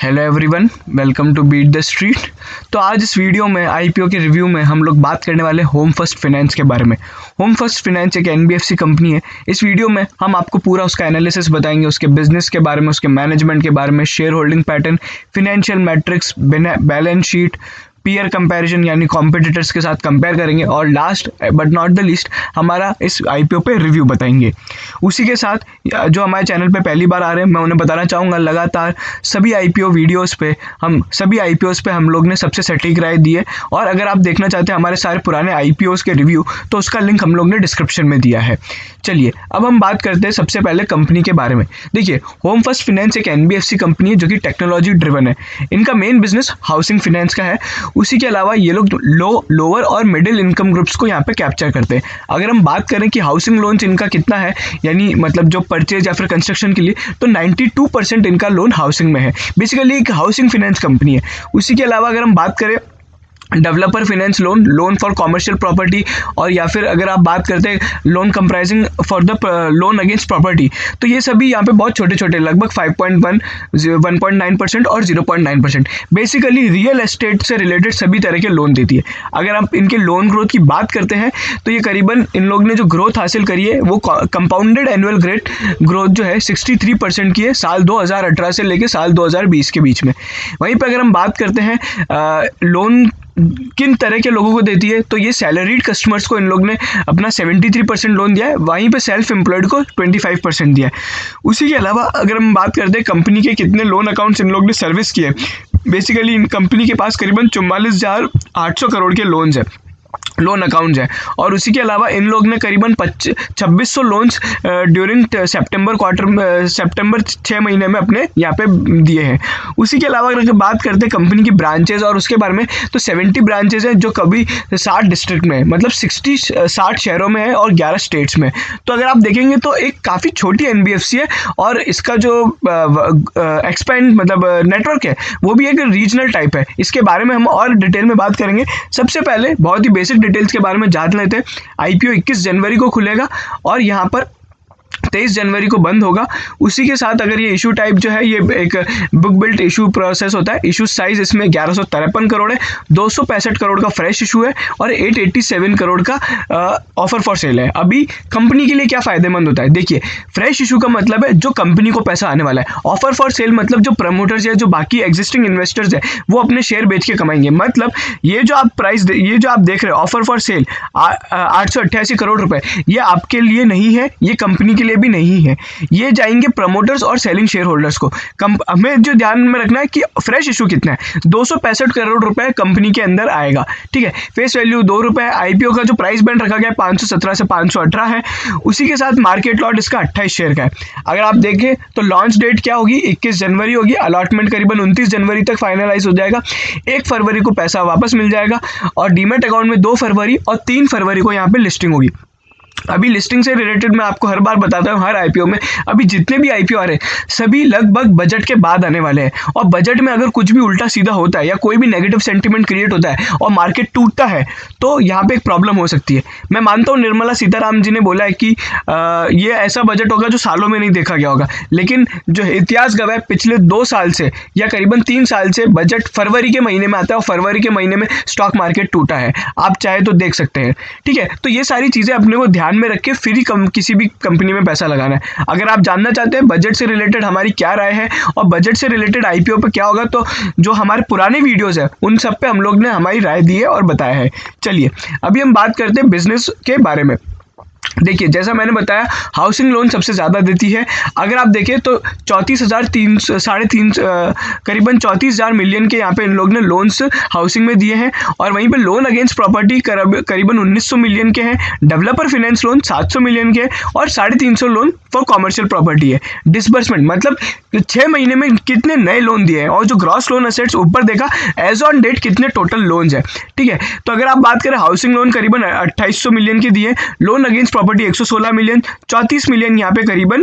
Hello everyone, welcome to Beat the Street. तो आज इस वीडियो में आईपीओ के रिव्यू में हम लोग बात करने वाले होम फर्स्ट फाइनेंस के बारे में। होम फर्स्ट फाइनेंस एक एनबीएफसी कंपनी है। इस वीडियो में हम आपको पूरा उसका एनालिसिस बताएंगे, उसके बिजनेस के बारे में, उसके मैनेजमेंट के बारे में, share holding pattern, financial matrix, balance sheet, peer comparison यानी कॉम्पिटिटर्स के साथ कंपेयर करेंगे और last but not the least हमारा इस आईपीओ पे रिव्यू बताएंगे। उसी के साथ जो हमारे चैनल पे पहली बार आ रहे हैं, मैं उन्हें बताना चाहूँगा लगातार सभी आईपीओ वीडियोस पे हम लोग ने सबसे सटीक राय दी है। और अगर आप देखना चाहते हैं हमारे सारे पुराने आईपीओस के रिव्यू, तो उसका लिंक हम लोग ने डिस्क्रिप्शन में दिया है। चलिए अब हम बात करते हैं सबसे पहले कंपनी के बारे में। देखिए, होम फर्स्ट फाइनेंस एक एनबीएफसी कंपनी है जो कि टेक्नोलॉजी ड्रिवन है। इनका मेन बिजनेस हाउसिंग फाइनेंस का है। उसी के अलावा ये लोग लोअर और मिडिल इनकम ग्रुप्स को यहाँ पे कैप्चर करते हैं। अगर हम बात करें कि हाउसिंग लोन्स इनका कितना है, यानी मतलब जो परचेज या फिर कंस्ट्रक्शन के लिए, तो 92% इनका लोन हाउसिंग में है। बेसिकली एक हाउसिंग फाइनेंस कंपनी है। उसी के अलावा अगर हम बात करें developer finance loan for commercial property, और या फिर अगर आप बात करते हैं loan comprising for the loan against property, तो ये सभी यहाँ पे बहुत छोटे छोटे, लगभग 5.1, 1.9% और 0.9%। बेसिकली रियल एस्टेट से रिलेटेड सभी तरह के लोन देती है। अगर आप इनके लोन ग्रोथ की बात करते हैं तो ये करीबन इन लोग ने जो ग्रोथ हासिल करी है वो कंपाउंडेड एनुअल ग्रोथ जो है 63% की है साल 2018 से लेकर साल 2020 के बीच में। वहीं पर अगर हम बात करते हैं लोन किन तरह के लोगों को देती है, तो ये सैलरीड कस्टमर्स को इन लोग ने अपना 73% लोन दिया है। वहीं पे सेल्फ एम्प्लॉयड को 25% दिया है। उसी के अलावा अगर हम बात करते हैं कंपनी के कितने लोन अकाउंट्स इन लोग ने सर्विस किए, बेसिकली इन कंपनी के पास करीबन 44,800 करोड़ के लोन अकाउंट्स हैं। और उसी के अलावा इन लोग ने करीबन 2600 लोन्स ड्यूरिंग सितंबर 6 महीने में अपने यहाँ पे दिए हैं। उसी के अलावा अगर बात करते हैं कंपनी की ब्रांचेज और उसके बारे में, तो 70 ब्रांचेज हैं जो कभी 60 डिस्ट्रिक्ट में, मतलब 60 शहरों में है और 11 स्टेट्स में। तो अगर आप देखेंगे तो एक काफ़ी छोटी एनबीएफसी है और इसका जो एक्सपेंड मतलब नेटवर्क है वो भी एक रीजनल टाइप है। इसके बारे में हम और डिटेल में बात करेंगे। सबसे पहले बहुत ही बेसिक डिटेल्स के बारे में जान लेते हैं। आईपीओ 21 जनवरी को खुलेगा और यहाँ पर 23 जनवरी को बंद होगा। उसी के साथ अगर ये इशू टाइप जो है, ये एक बुक बिल्ट इशू प्रोसेस होता है। इशू साइज इसमें 1153 करोड़ है, 265 करोड़ का फ्रेश इशू है और 887 करोड़ का ऑफर फॉर सेल है। अभी कंपनी के लिए क्या फायदेमंद होता है, देखिए, फ्रेश इशू का मतलब है जो कंपनी को पैसा आने वाला है। ऑफर फॉर सेल मतलब जो प्रमोटर्स है, जो बाकी एग्जिस्टिंग इन्वेस्टर्स है, वो अपने शेयर बेच के कमाएंगे। मतलब ये जो आप देख रहे हो ऑफर फॉर सेल 888 करोड़ रुपए, ये आपके लिए नहीं है, ये कंपनी के लिए भी नहीं है। ये जाएंगे प्रमोटर्स और सेलिंग शेयर होल्डर्स को। हमें जो ध्यान में रखना है कि फ्रेश इशू कितना है, 265 करोड़ रुपए कंपनी के अंदर आएगा। ठीक है, फेस वैल्यू 2 रुपए। आईपीओ का जो प्राइस बैंड रखा गया 517 से 518 है। उसी के साथ मार्केट लॉट इसका 28 शेयर का है। अगर आप देखें तो लॉन्च डेट क्या होगी, 21 जनवरी होगी। अलॉटमेंट करीबन 29 जनवरी तक फाइनलाइज हो जाएगा। 1 फरवरी को पैसा वापस मिल जाएगा और डीमैट अकाउंट में 2 फरवरी और 3 फरवरी को यहाँ पे लिस्टिंग होगी। अभी लिस्टिंग से रिलेटेड मैं आपको हर बार बताता हूँ, हर आईपीओ में अभी जितने भी आईपीओ आ रहे हैं सभी लगभग बजट के बाद आने वाले हैं। और बजट में अगर कुछ भी उल्टा सीधा होता है या कोई भी नेगेटिव सेंटीमेंट क्रिएट होता है और मार्केट टूटता है, तो यहाँ पे एक प्रॉब्लम हो सकती है। मैं मानता हूँ निर्मला सीतारामन जी ने बोला है कि ये ऐसा बजट होगा जो सालों में नहीं देखा गया होगा, लेकिन जो इतिहास गवाह है पिछले 2 साल से या करीबन 3 साल से बजट फरवरी के महीने में आता है और फरवरी के महीने में स्टॉक मार्केट टूटा है। आप चाहे तो देख सकते हैं। ठीक है, तो ये सारी चीज़ें अपने को ध्यान में रख के फिर ही किसी भी कंपनी में पैसा लगाना है। अगर आप जानना चाहते हैं बजट से रिलेटेड हमारी क्या राय है और बजट से रिलेटेड आईपीओ पे क्या होगा, तो जो हमारे पुराने वीडियोस है उन सब पे हम लोग ने हमारी राय दी है और बताया है। चलिए अभी हम बात करते हैं बिजनेस के बारे में। देखिए, जैसा मैंने बताया हाउसिंग लोन सबसे ज़्यादा देती है। अगर आप देखें तो 34,300 करीबन 34,000 मिलियन के यहाँ पे इन लोग ने लोन्स हाउसिंग में दिए हैं। और वहीं पे लोन अगेंस्ट प्रॉपर्टी करीबन 1900 मिलियन के हैं। डेवलपर फाइनेंस लोन 700 मिलियन के और 350 लोन फॉर कॉमर्शियल प्रॉपर्टी है। डिसबर्समेंट मतलब 6 महीने में कितने नए लोन दिए हैं और जो ग्रॉस लोन असेट्स ऊपर देखा एज ऑन डेट कितने टोटल लोन्स है। ठीक है, तो अगर आप बात करें हाउसिंग लोन करीबन 2800 मिलियन के दिए, loan against against property 116 million, 34 million यहाँ पे करीबन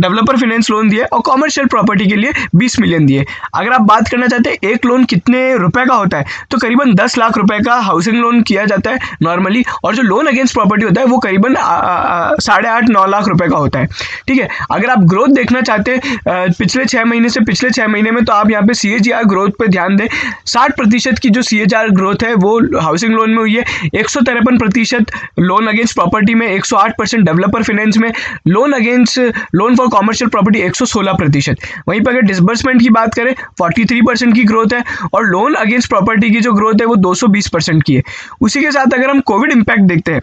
डेवलपर फाइनेंस लोन दिए और कॉमर्शियल प्रॉपर्टी के लिए 20 मिलियन दिए। अगर आप बात करना चाहते हैं एक लोन कितने रुपए का होता है, तो करीबन 10 लाख रुपए का हाउसिंग लोन किया जाता है नॉर्मली, और जो लोन अगेंस्ट प्रॉपर्टी होता है वो करीबन 8.5-9 लाख रुपए का होता है। ठीक है, अगर आप ग्रोथ देखना चाहते हैं पिछले 6 महीने से पिछले 6 महीने में, तो आप यहाँ पे CAGR ग्रोथ पे ध्यान दें। 60% की जो CAGR ग्रोथ है वो हाउसिंग लोन में हुई है, 153% लोन अगेंस्ट प्रॉपर्टी में, 108% डेवलपर फाइनेंस में, लोन फॉर कॉमर्शियल प्रॉपर्टी 116%। वहीं पर अगर डिसबर्समेंट की बात करें 43% की ग्रोथ है, और लोन अगेंस्ट प्रॉपर्टी की जो ग्रोथ है वो 220% की है। उसी के साथ अगर हम कोविड इंपैक्ट देखते हैं,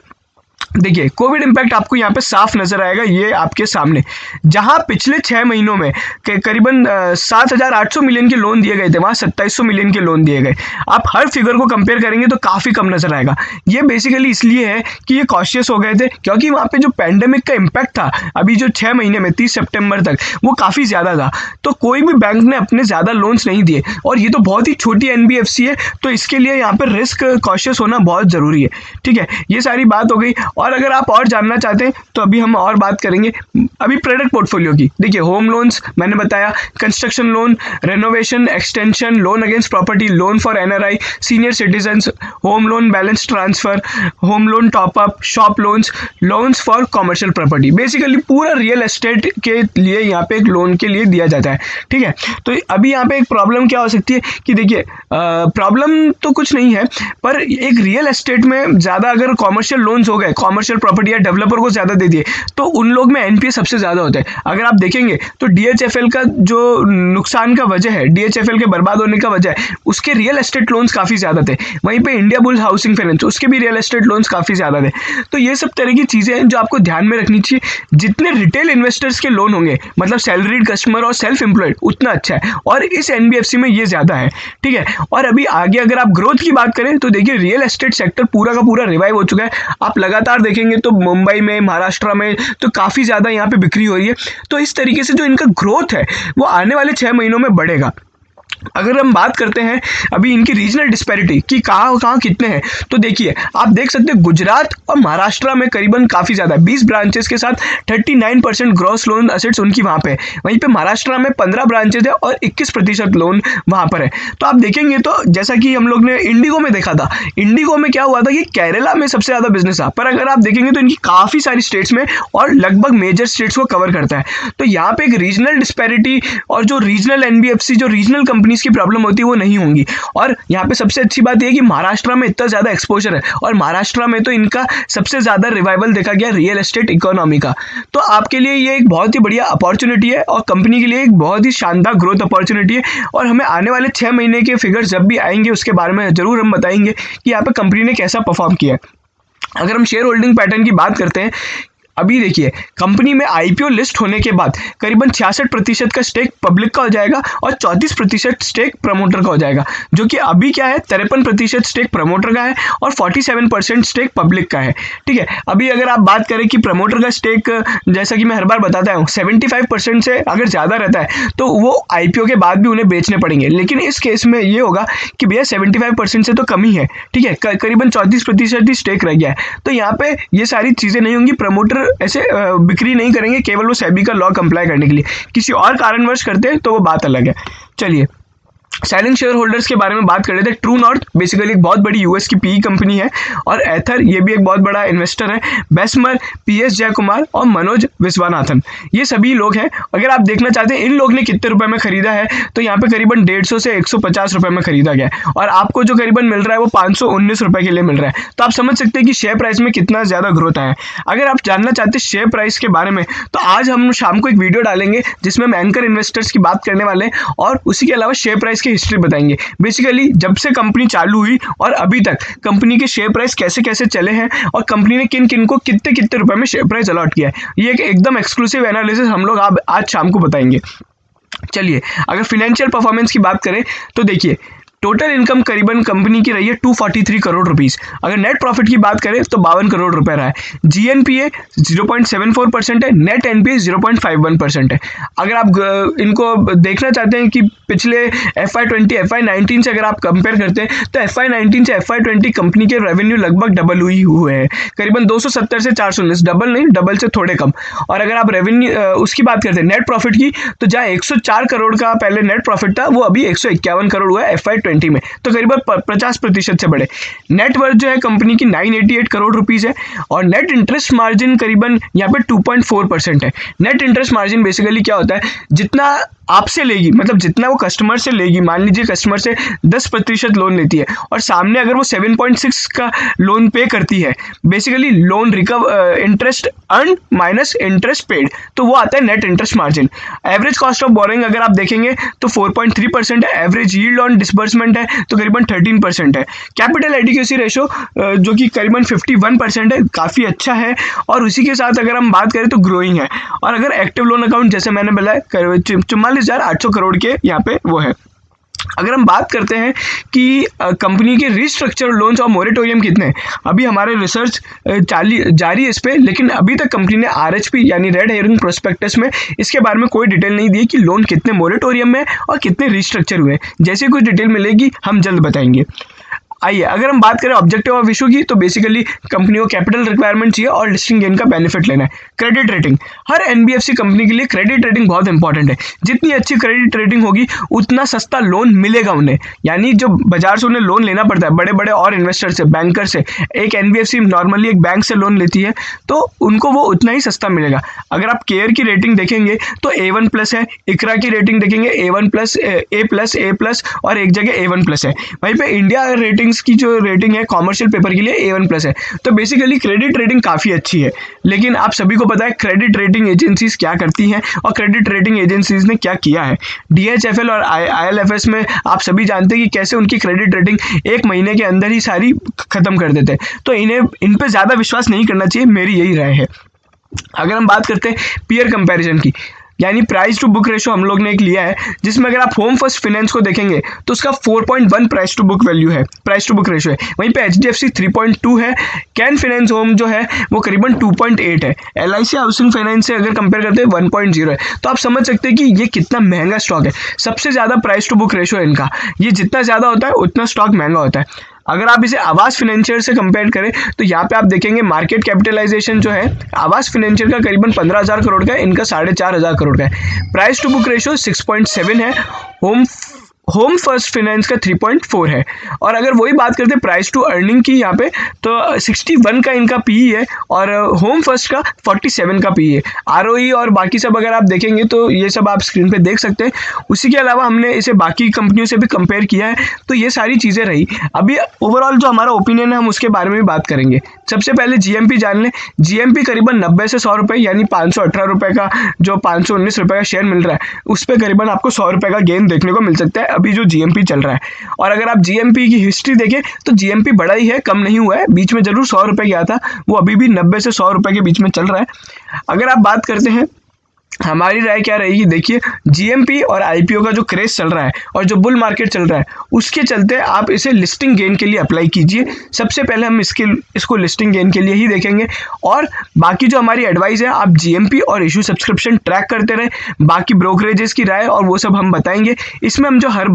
देखिए कोविड इंपैक्ट आपको यहाँ पे साफ नजर आएगा, ये आपके सामने, जहां पिछले 6 महीनों में करीबन 7,800 मिलियन के लोन दिए गए थे, वहां 2,700 मिलियन के लोन दिए गए। आप हर फिगर को कंपेयर करेंगे तो काफी कम नजर आएगा। ये बेसिकली इसलिए है कि ये कॉशियस हो गए थे, क्योंकि वहां पे जो पैंडेमिक का इंपैक्ट था अभी जो 6 महीने में 30 सितंबर तक, वो काफी ज्यादा था, तो कोई भी बैंक ने अपने ज्यादा लोन्स नहीं दिए, और ये तो बहुत ही छोटी NBFC है, तो इसके लिए यहाँ पर रिस्क कॉशियस होना बहुत जरूरी है। ठीक है, ये सारी बात हो गई। और अगर आप और जानना चाहते हैं तो अभी हम और बात करेंगे अभी प्रोडक्ट पोर्टफोलियो की। देखिए होम लोन्स मैंने बताया, construction loan, renovation, extension, loan against property, loan for NRI, senior citizens, home loan balance transfer, home loan top up, shop loans for commercial property. Basically पूरा रियल एस्टेट के लिए यहाँ पे एक लोन के लिए दिया जाता है। ठीक है, तो अभी यहाँ पे एक प्रॉब्लम क्या हो सकती है कि देखिए प्रॉब्लम तो कुछ नहीं है, पर एक रियल एस्टेट में ज़्यादा अगर कॉमर्शियल लोन्स हो गए, कॉमर्शियल प्रॉपर्टी या डेवलपर को ज़्यादा दे दिए, तो उन लोग में NPA सबसे ज़्यादा होता है। अगर आप देखेंगे तो DHFL का जो नुकसान का वजह है, DHFL के बर्बाद होने का वजह है, उसके रियल एस्टेट लोन्स काफ़ी ज़्यादा थे। वहीं पे इंडिया बुल्स हाउसिंग फाइनेंस, उसके भी रियल एस्टेट लोन्स काफ़ी ज़्यादा थे। तो ये सब तरह की चीज़ें हैं जो आपको ध्यान में रखनी चाहिए। जितने रिटेल इन्वेस्टर्स के लोन होंगे, मतलब सैलरीड कस्टमर और सेल्फ एम्प्लॉयड, उतना अच्छा है, और इस NBFC में ये ज़्यादा है। ठीक है, और अभी आगे अगर आप ग्रोथ की बात करें तो देखिए रियल एस्टेट सेक्टर पूरा का पूरा रिवाइव हो चुका है। आप लगातार देखेंगे तो मुंबई में, महाराष्ट्र में तो काफ़ी ज़्यादा यहाँ पे बिक्री हो रही है। तो इस तरीके से जो इनका ग्रोथ है वो आने वाले 6 महीनों में बढ़ेगा। अगर हम बात करते हैं अभी इनकी रीजनल डिस्पैरिटी कि कहाँ कितने हैं, तो देखिए आप देख सकते हैं गुजरात और महाराष्ट्र में करीबन काफ़ी ज़्यादा 20 ब्रांचेस के साथ 39% ग्रॉस लोन असेट्स उनकी वहाँ पे है। वहीं पे महाराष्ट्र में 15 ब्रांचेस है और 21% लोन वहाँ पर है। तो आप देखेंगे तो जैसा कि हम लोग ने इंडिगो में देखा था, इंडिगो में क्या हुआ था कि केरला में सबसे ज़्यादा बिजनेस था, पर अगर आप देखेंगे तो इनकी काफ़ी सारी स्टेट्स में और लगभग मेजर स्टेट्स को कवर करता है। तो यहाँ पे एक रीजनल डिस्पैरिटी और जो रीजनल NBFC, जो रीजनल कंपनी की प्रॉब्लम होती है वो नहीं होंगी। और यहाँ पे सबसे अच्छी बात यह है कि महाराष्ट्र में इतना ज्यादा एक्सपोजर है, और महाराष्ट्र में तो इनका सबसे ज्यादा रिवाइवल देखा गया रियल एस्टेट इकोनॉमी का। तो आपके लिए ये एक बहुत ही बढ़िया अपॉर्चुनिटी है, और कंपनी के लिए एक बहुत ही शानदार ग्रोथ अपॉर्चुनिटी है। और हमें आने वाले 6 महीने के फिगर्स जब भी आएंगे उसके बारे में जरूर हम बताएंगे कि यहाँ पे कंपनी ने कैसा परफॉर्म किया। अगर हम शेयर होल्डिंग पैटर्न की बात करते हैं, अभी देखिए कंपनी में IPO लिस्ट होने के बाद करीबन 66% का स्टेक पब्लिक का हो जाएगा और 34% स्टेक प्रमोटर का हो जाएगा, जो कि अभी क्या है 53% स्टेक प्रमोटर का है और 47% स्टेक पब्लिक का है। ठीक है, अभी अगर आप बात करें कि प्रमोटर का स्टेक, जैसा कि मैं हर बार बताता हूँ 75% से अगर ज़्यादा रहता है तो वो IPO के बाद भी उन्हें बेचने पड़ेंगे, लेकिन इस केस में ये होगा कि भैया 75% से तो कम ही है। ठीक है, करीबन 34% ही स्टेक रह गया है। तो यहाँ पे ये सारी चीज़ें नहीं होंगी, प्रमोटर ऐसे बिक्री नहीं करेंगे केवल वो सेबी का लॉ कंप्लाई करने के लिए, किसी और कारणवश करते हैं तो वो बात अलग है। चलिए साइलेंट शेयर होल्डर्स के बारे में बात कर लेते हैं। ट्रू नॉर्थ बेसिकली एक बहुत बड़ी US की PE कंपनी है, और एथर ये भी एक बहुत बड़ा इन्वेस्टर है। बेसमर, PS जयकुमार और मनोज विश्वनाथन, ये सभी लोग हैं। अगर आप देखना चाहते हैं इन लोग ने कितने रुपए में खरीदा है, तो यहाँ पे करीबन 150 से 150 रुपए में खरीदा गया है, और आपको जो करीबन मिल रहा है वो 519 रुपए के लिए मिल रहा है। तो आप समझ सकते हैं कि शेयर प्राइस में कितना ज्यादा ग्रोथ आया है। अगर आप जानना चाहते हैं शेयर प्राइस के बारे में, तो आज हम शाम को एक वीडियो डालेंगे जिसमें हम एंकर इन्वेस्टर्स की बात करने वाले हैं, और उसी के अलावा शेयर प्राइस की हिस्ट्री बताएंगे। बेसिकली जब से कंपनी चालू हुई और अभी तक कंपनी के शेयर प्राइस कैसे कैसे चले हैं, और कंपनी ने किन किन को कितने कितने रुपए में शेयर प्राइस अलॉट किया है, ये एक एकदम एक्सक्लूसिव एनालिसिस हम लोग आज शाम को बताएंगे। चलिए अगर फाइनेंशियल परफॉर्मेंस की बात करें तो देखिए टोटल इनकम करीबन कंपनी की रही है 243 करोड़ रुपीस। अगर नेट प्रॉफिट की बात करें तो 52 करोड़ रुपए रहा है। जीएनपीए 0.74% है, नेट एनपीए 0.51% है। अगर आप इनको देखना चाहते हैं कि पिछले FY20 FY19 से अगर आप कंपेयर करते हैं तो FY19 से FY20 कंपनी के रेवेन्यू लगभग डबल हुए हैं, करीबन 270 से 419, डबल नहीं, डबल से थोड़े कम। और अगर आप रेवेन्यू उसकी बात करते हैं नेट प्रॉफिट की, तो जहाँ 104 करोड़ का पहले नेट प्रॉफिट था वो अभी 151 करोड़ हुआ है FY20 में, तो करीबन 50% से बढ़े। नेट वर्थ जो है कंपनी की 988 करोड़ रुपीस है और नेट इंटरेस्ट मार्जिन करीबन यहाँ पे 2.4% है। नेट इंटरेस्ट मार्जिन बेसिकली क्या होता है, जितना आपसे लेगी, मतलब जितना वो कस्टमर से लेगी, मान लीजिए कस्टमर से 10% लोन लेती है और सामने अगर वो 7.6 का लोन पे करती है, basically loan interest earn minus interest paid, तो वो आता है net interest margin. Average cost of boring अगर आप देखेंगे तो 4.3% है। एवरेज यील्ड ऑन डिसबर्समेंट है तो करीबन 13% है। कैपिटल एडिक्वेसी रेशो जो कि करीबन 51% है, काफ़ी अच्छा है। और उसी के साथ अगर हम बात करें तो ग्रोइंग है। और अगर एक्टिव लोन अकाउंट जैसे मैंने बताया 44,800 करोड़ के यहाँ पे वो है। अगर हम बात करते हैं कि कंपनी के रिस्ट्रक्चर लोन्स और मोरेटोरियम कितने हैं, अभी हमारे रिसर्च जारी है इस पर, लेकिन अभी तक कंपनी ने RHP यानी रेड हेरिंग प्रोस्पेक्टस में इसके बारे में कोई डिटेल नहीं दी कि लोन कितने मोरेटोरियम में और कितने रिस्ट्रक्चर हुए। जैसे कुछ डिटेल मिलेगी हम जल्द बताएंगे। आइए अगर हम बात करें ऑब्जेक्टिव ऑफ इशू की, तो बेसिकली कंपनी को कैपिटल रिक्वायरमेंट चाहिए और लिस्टिंग गेन का बेनिफिट लेना है। क्रेडिट रेटिंग, हर NBFC कंपनी के लिए क्रेडिट रेटिंग बहुत इंपॉर्टेंट है। जितनी अच्छी क्रेडिट रेटिंग होगी उतना सस्ता लोन मिलेगा उन्हें, यानी जो बाजार से उन्हें लोन लेना पड़ता है बड़े बड़े और इन्वेस्टर से, बैंकर से, एक NBFC नॉर्मली एक बैंक से लोन लेती है तो उनको वो उतना ही सस्ता मिलेगा। अगर आप केयर की रेटिंग देखेंगे तो A1+ है, इकरा की रेटिंग देखेंगे A1+, A+ और एक जगह A1+ है। वहीं पे इंडिया रेटिंग की जो रेटिंग है कॉमर्शियल पेपर के लिए A1+ है। तो बेसिकली क्रेडिट रेटिंग काफ़ी अच्छी है, लेकिन आप सभी को पता है क्रेडिट रेटिंग एजेंसीज क्या करती हैं और क्रेडिट रेटिंग एजेंसीज ने क्या किया है। DHFL और ILFS में आप सभी जानते हैं कि कैसे उनकी क्रेडिट रेटिंग 1 महीने के अंदर ही सारी ख़त्म कर देते हैं। तो इन पर ज़्यादा विश्वास नहीं करना चाहिए, मेरी यही राय है। अगर हम बात करते हैं पीयर कंपैरिजन की, यानी प्राइस टू बुक रेशो हम लोग ने एक लिया है, जिसमें अगर आप होम फर्स्ट फाइनेंस को देखेंगे तो उसका 4.1 प्राइस टू बुक वैल्यू है, प्राइस टू बुक रेशो है। वहीं पे HDFC 3.2 है, कैन फाइनेंस होम जो है वो करीबन 2.8 है, LIC हाउसिंग फाइनेंस से अगर कंपेयर करते हैं 1.0 है। तो आप समझ सकते हैं कि ये कितना महंगा स्टॉक है। सबसे ज़्यादा प्राइस टू बुक रेशो है इनका, ये जितना ज़्यादा होता है उतना स्टॉक महंगा होता है। अगर आप इसे आवास फाइनेंशियल से कंपेयर करें तो यहाँ पे आप देखेंगे मार्केट कैपिटलाइजेशन जो है आवास फाइनेंशियल का करीबन 15,000 करोड़ का है, इनका 4,500 करोड़ का है। प्राइस टू बुक रेशो 6.7 है। होम फर्स्ट फाइनेंस का 3.4 है। और अगर वही बात करते हैं प्राइस टू अर्निंग की यहाँ पे, तो 61 का इनका PE है और होम फर्स्ट का 47 का PE है। ROE और बाकी सब अगर आप देखेंगे तो ये सब आप स्क्रीन पे देख सकते हैं। उसी के अलावा हमने इसे बाकी कंपनियों से भी कंपेयर किया है, तो ये सारी चीज़ें रही। अभी ओवरऑल जो हमारा ओपिनियन है हम उसके बारे में भी बात करेंगे। सबसे पहले GMP जान लें। GMP करीबन 90 से 100 रुपये, यानी 518 रुपये का जो 519 रुपये का शेयर मिल रहा है उस पर करीबन आपको 100 रुपये का गेन देखने को मिल सकता है अभी जो GMP चल रहा है। और अगर आप GMP की हिस्ट्री देखें तो GMP बड़ा ही है, कम नहीं हुआ है। बीच में जरूर 100 रुपये गया था, वो अभी भी 90 से 100 रुपये के बीच में चल रहा है। अगर आप बात करते हैं हमारी राय क्या रहेगी, देखिए GMP और IPO का जो क्रेज चल रहा है और जो बुल मार्केट चल रहा है उसके चलते आप इसे लिस्टिंग गेन के लिए अप्लाई कीजिए। सबसे पहले हम इसको लिस्टिंग गेन के लिए ही देखेंगे। और बाकी जो हमारी एडवाइस है, आप GMP और इशू सब्सक्रिप्शन ट्रैक करते रहें। बाकी ब्रोकरेजेस की राय और वो सब हम बताएंगे। इसमें हम जो हर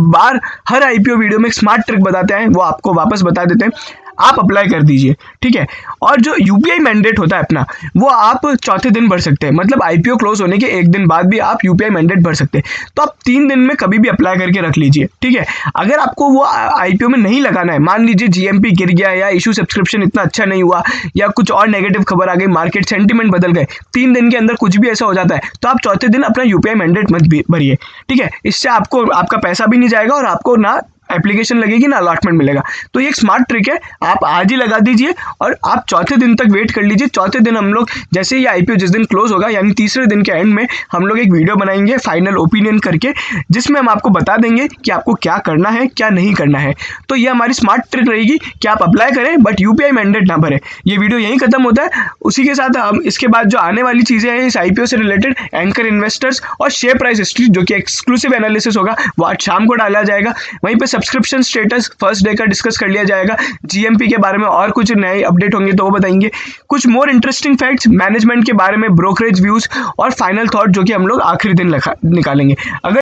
IPO वीडियो में एक स्मार्ट ट्रिक बताते हैं वो आपको वापस बता देते हैं, आप अप्लाई कर दीजिए, ठीक है। और जो UPI मैंडेट होता है अपना, वो आप चौथे दिन भर सकते हैं, मतलब IPO क्लोज होने के एक दिन बाद भी आप UPI मैंडेट भर सकते हैं। तो आप 3 दिन में कभी भी अप्लाई करके रख लीजिए, ठीक है। अगर आपको वो IPO में नहीं लगाना है, मान लीजिए GMP गिर गया या इशू सब्सक्रिप्शन इतना अच्छा नहीं हुआ या कुछ और नेगेटिव खबर आ गई, मार्केट सेंटीमेंट बदल गए, 3 दिन के अंदर कुछ भी ऐसा हो जाता है, तो आप चौथे दिन अपना UPI मैंडेट मत भरिए, ठीक है। इससे आपको आपका पैसा भी नहीं जाएगा और आपको ना एप्लीकेशन लगेगी ना अलॉटमेंट मिलेगा। तो ये एक स्मार्ट ट्रिक है, आप आज ही लगा दीजिए और आप चौथे दिन तक वेट कर लीजिए। चौथे दिन हम लोग जैसे ही IPO जिस दिन क्लोज होगा, यानी तीसरे दिन के एंड में हम लोग एक वीडियो बनाएंगे फाइनल ओपिनियन करके, जिसमें हम आपको बता देंगे कि आपको क्या करना है क्या नहीं करना है। तो ये हमारी स्मार्ट ट्रिक रहेगी कि आप अप्लाई करें बट UPI मैंडेट ना भरें। ये वीडियो यहीं खत्म होता है। उसी के साथ हम इसके बाद जो आने वाली चीज़ें हैं इस IPO से रिलेटेड, एंकर इन्वेस्टर्स और शेयर प्राइस हिस्ट्री जो कि एक्सक्लूसिव एनालिसिस होगा, वो आज शाम को डाला जाएगा। वहीं पर सब्सक्रिप्शन स्टेटस फर्स्ट डे का डिस्कस कर लिया जाएगा। जीएमपी के बारे में और कुछ नए अपडेट होंगे तो वो बताएंगे। कुछ मोर इंटरेस्टिंग फैक्ट्स मैनेजमेंट के बारे में, ब्रोकरेज व्यूज और फाइनल थॉट जो कि हम लोग आखिरी दिन निकालेंगे। अगर